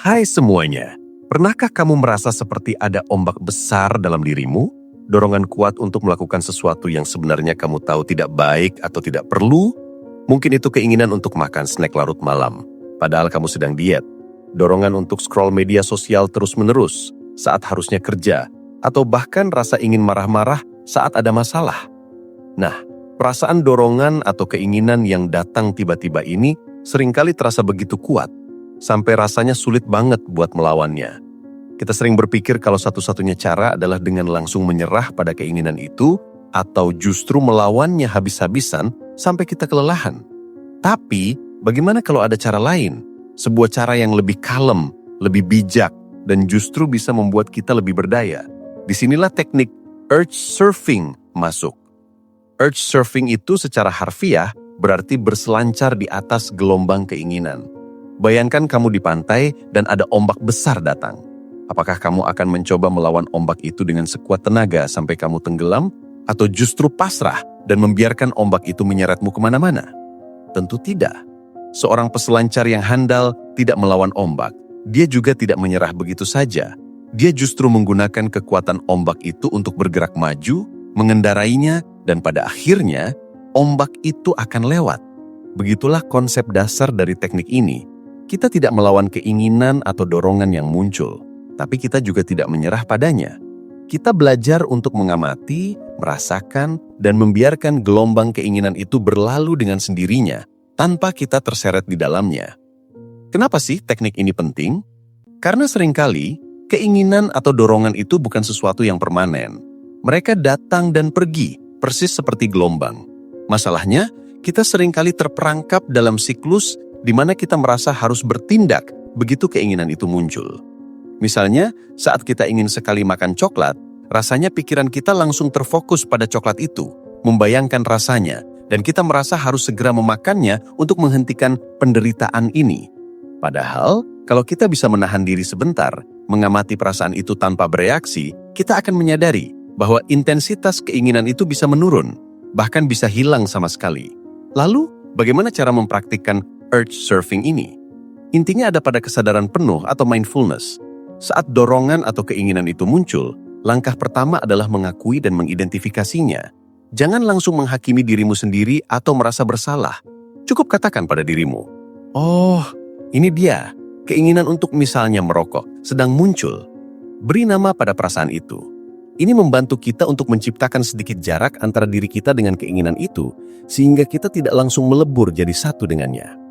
Hai semuanya, pernahkah kamu merasa seperti ada ombak besar dalam dirimu? Dorongan kuat untuk melakukan sesuatu yang sebenarnya kamu tahu tidak baik atau tidak perlu? Mungkin itu keinginan untuk makan snack larut malam, padahal kamu sedang diet. Dorongan untuk scroll media sosial terus-menerus saat harusnya kerja, atau bahkan rasa ingin marah-marah saat ada masalah. Nah, perasaan dorongan atau keinginan yang datang tiba-tiba ini seringkali terasa begitu kuat, sampai rasanya sulit banget buat melawannya. Kita sering berpikir kalau satu-satunya cara adalah dengan langsung menyerah pada keinginan itu, atau justru melawannya habis-habisan sampai kita kelelahan. Tapi, bagaimana kalau ada cara lain? Sebuah cara yang lebih kalem, lebih bijak, dan justru bisa membuat kita lebih berdaya. Disinilah teknik urge surfing masuk. Urge surfing itu secara harfiah berarti berselancar di atas gelombang keinginan. Bayangkan kamu di pantai dan ada ombak besar datang. Apakah kamu akan mencoba melawan ombak itu dengan sekuat tenaga sampai kamu tenggelam? Atau justru pasrah dan membiarkan ombak itu menyeretmu kemana-mana? Tentu tidak. Seorang peselancar yang handal tidak melawan ombak. Dia juga tidak menyerah begitu saja. Dia justru menggunakan kekuatan ombak itu untuk bergerak maju, mengendarainya, dan pada akhirnya ombak itu akan lewat. Begitulah konsep dasar dari teknik ini. Kita tidak melawan keinginan atau dorongan yang muncul, tapi kita juga tidak menyerah padanya. Kita belajar untuk mengamati, merasakan, dan membiarkan gelombang keinginan itu berlalu dengan sendirinya, tanpa kita terseret di dalamnya. Kenapa sih teknik ini penting? Karena seringkali, keinginan atau dorongan itu bukan sesuatu yang permanen. Mereka datang dan pergi, persis seperti gelombang. Masalahnya, kita seringkali terperangkap dalam siklus di mana kita merasa harus bertindak begitu keinginan itu muncul. Misalnya, saat kita ingin sekali makan coklat, rasanya pikiran kita langsung terfokus pada coklat itu, membayangkan rasanya, dan kita merasa harus segera memakannya untuk menghentikan penderitaan ini. Padahal, kalau kita bisa menahan diri sebentar, mengamati perasaan itu tanpa bereaksi, kita akan menyadari bahwa intensitas keinginan itu bisa menurun, bahkan bisa hilang sama sekali. Lalu, bagaimana cara mempraktikkan urge surfing ini? Intinya ada pada kesadaran penuh atau mindfulness. Saat dorongan atau keinginan itu muncul, langkah pertama adalah mengakui dan mengidentifikasinya. Jangan langsung menghakimi dirimu sendiri atau merasa bersalah. Cukup katakan pada dirimu, "Oh, ini dia, keinginan untuk misalnya merokok, sedang muncul." Beri nama pada perasaan itu. Ini membantu kita untuk menciptakan sedikit jarak antara diri kita dengan keinginan itu, sehingga kita tidak langsung melebur jadi satu dengannya.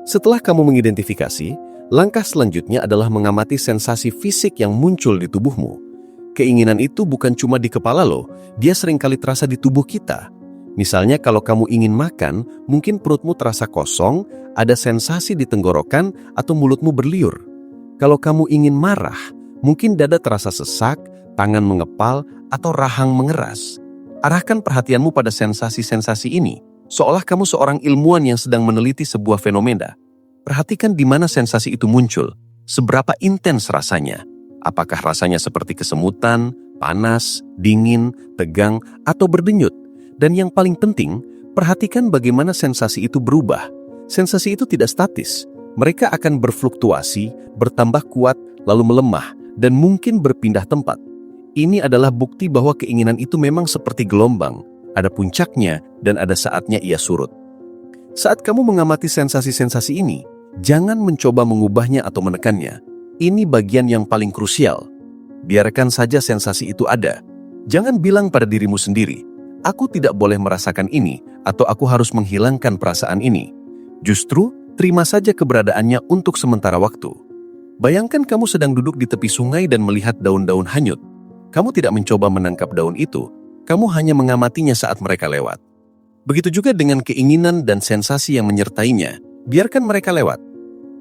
Setelah kamu mengidentifikasi, langkah selanjutnya adalah mengamati sensasi fisik yang muncul di tubuhmu. Keinginan itu bukan cuma di kepala loh, dia seringkali terasa di tubuh kita. Misalnya kalau kamu ingin makan, mungkin perutmu terasa kosong, ada sensasi di tenggorokan, atau mulutmu berliur. Kalau kamu ingin marah, mungkin dada terasa sesak, tangan mengepal, atau rahang mengeras. Arahkan perhatianmu pada sensasi-sensasi ini, seolah kamu seorang ilmuwan yang sedang meneliti sebuah fenomena. Perhatikan di mana sensasi itu muncul, seberapa intens rasanya. Apakah rasanya seperti kesemutan, panas, dingin, tegang, atau berdenyut? Dan yang paling penting, perhatikan bagaimana sensasi itu berubah. Sensasi itu tidak statis. Mereka akan berfluktuasi, bertambah kuat, lalu melemah, dan mungkin berpindah tempat. Ini adalah bukti bahwa keinginan itu memang seperti gelombang. Ada puncaknya dan ada saatnya ia surut. Saat kamu mengamati sensasi-sensasi ini, jangan mencoba mengubahnya atau menekannya. Ini bagian yang paling krusial. Biarkan saja sensasi itu ada. Jangan bilang pada dirimu sendiri, "Aku tidak boleh merasakan ini," atau "Aku harus menghilangkan perasaan ini." Justru, terima saja keberadaannya untuk sementara waktu. Bayangkan kamu sedang duduk di tepi sungai dan melihat daun-daun hanyut. Kamu tidak mencoba menangkap daun itu, kamu hanya mengamatinya saat mereka lewat. Begitu juga dengan keinginan dan sensasi yang menyertainya, biarkan mereka lewat.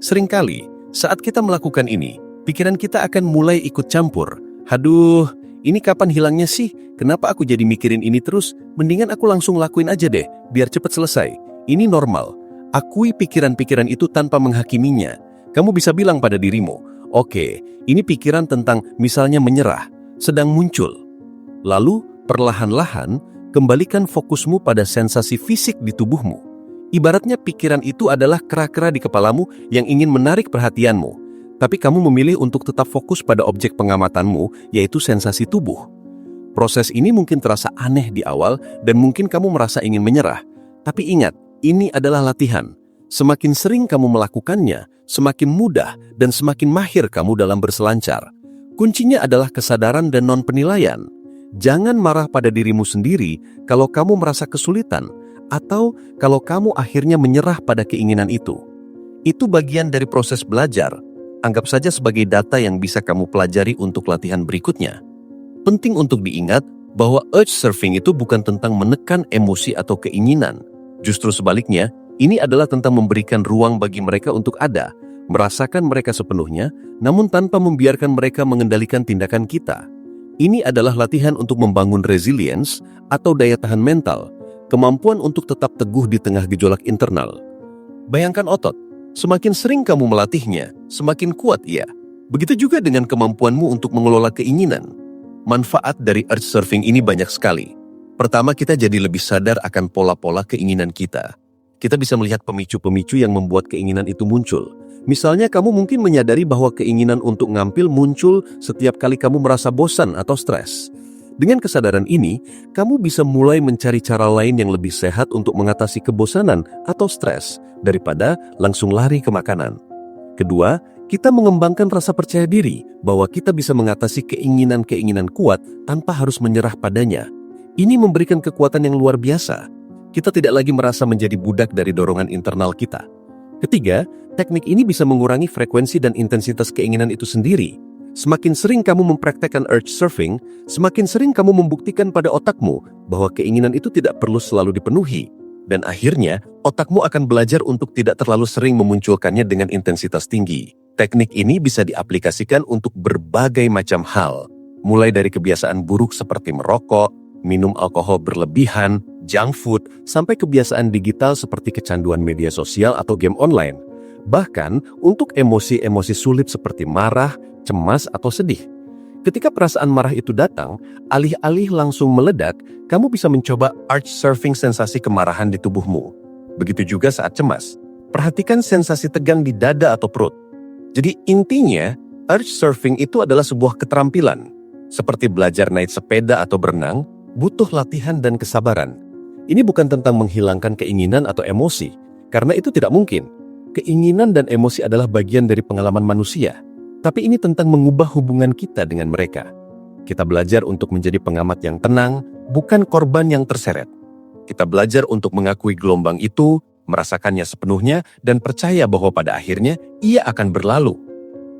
Seringkali, saat kita melakukan ini, pikiran kita akan mulai ikut campur. "Haduh, ini kapan hilangnya sih? Kenapa aku jadi mikirin ini terus? Mendingan aku langsung lakuin aja deh, biar cepat selesai." Ini normal. Akui pikiran-pikiran itu tanpa menghakiminya. Kamu bisa bilang pada dirimu, "Oke, ini pikiran tentang misalnya menyerah, sedang muncul." Lalu, perlahan-lahan, kembalikan fokusmu pada sensasi fisik di tubuhmu. Ibaratnya pikiran itu adalah kera-kera di kepalamu yang ingin menarik perhatianmu. Tapi kamu memilih untuk tetap fokus pada objek pengamatanmu, yaitu sensasi tubuh. Proses ini mungkin terasa aneh di awal dan mungkin kamu merasa ingin menyerah. Tapi ingat, ini adalah latihan. Semakin sering kamu melakukannya, semakin mudah dan semakin mahir kamu dalam berselancar. Kuncinya adalah kesadaran dan non-penilaian. Jangan marah pada dirimu sendiri kalau kamu merasa kesulitan atau kalau kamu akhirnya menyerah pada keinginan itu. Itu bagian dari proses belajar. Anggap saja sebagai data yang bisa kamu pelajari untuk latihan berikutnya. Penting untuk diingat bahwa urge surfing itu bukan tentang menekan emosi atau keinginan. Justru sebaliknya, ini adalah tentang memberikan ruang bagi mereka untuk ada, merasakan mereka sepenuhnya, namun tanpa membiarkan mereka mengendalikan tindakan kita. Ini adalah latihan untuk membangun resilience atau daya tahan mental, kemampuan untuk tetap teguh di tengah gejolak internal. Bayangkan otot, semakin sering kamu melatihnya, semakin kuat ia. Begitu juga dengan kemampuanmu untuk mengelola keinginan. Manfaat dari urge surfing ini banyak sekali. Pertama, kita jadi lebih sadar akan pola-pola keinginan kita. Kita bisa melihat pemicu-pemicu yang membuat keinginan itu muncul. Misalnya kamu mungkin menyadari bahwa keinginan untuk ngampil muncul setiap kali kamu merasa bosan atau stres. Dengan kesadaran ini, kamu bisa mulai mencari cara lain yang lebih sehat untuk mengatasi kebosanan atau stres daripada langsung lari ke makanan. Kedua, kita mengembangkan rasa percaya diri bahwa kita bisa mengatasi keinginan-keinginan kuat tanpa harus menyerah padanya. Ini memberikan kekuatan yang luar biasa. Kita tidak lagi merasa menjadi budak dari dorongan internal kita. Ketiga, teknik ini bisa mengurangi frekuensi dan intensitas keinginan itu sendiri. Semakin sering kamu mempraktekkan urge surfing, semakin sering kamu membuktikan pada otakmu bahwa keinginan itu tidak perlu selalu dipenuhi. Dan akhirnya, otakmu akan belajar untuk tidak terlalu sering memunculkannya dengan intensitas tinggi. Teknik ini bisa diaplikasikan untuk berbagai macam hal, mulai dari kebiasaan buruk seperti merokok, minum alkohol berlebihan, junk food, sampai kebiasaan digital seperti kecanduan media sosial atau game online. Bahkan untuk emosi-emosi sulit seperti marah, cemas, atau sedih. Ketika perasaan marah itu datang, alih-alih langsung meledak, kamu bisa mencoba urge surfing sensasi kemarahan di tubuhmu. Begitu juga saat cemas. Perhatikan sensasi tegang di dada atau perut. Jadi intinya, urge surfing itu adalah sebuah keterampilan. Seperti belajar naik sepeda atau berenang, butuh latihan dan kesabaran. Ini bukan tentang menghilangkan keinginan atau emosi, karena itu tidak mungkin. Keinginan dan emosi adalah bagian dari pengalaman manusia. Tapi ini tentang mengubah hubungan kita dengan mereka. Kita belajar untuk menjadi pengamat yang tenang, bukan korban yang terseret. Kita belajar untuk mengakui gelombang itu, merasakannya sepenuhnya, dan percaya bahwa pada akhirnya ia akan berlalu.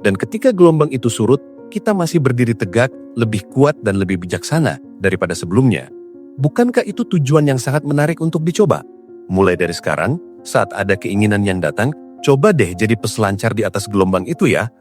Dan ketika gelombang itu surut, kita masih berdiri tegak, lebih kuat dan lebih bijaksana daripada sebelumnya. Bukankah itu tujuan yang sangat menarik untuk dicoba? Mulai dari sekarang, saat ada keinginan yang datang, coba deh jadi peselancar di atas gelombang itu ya.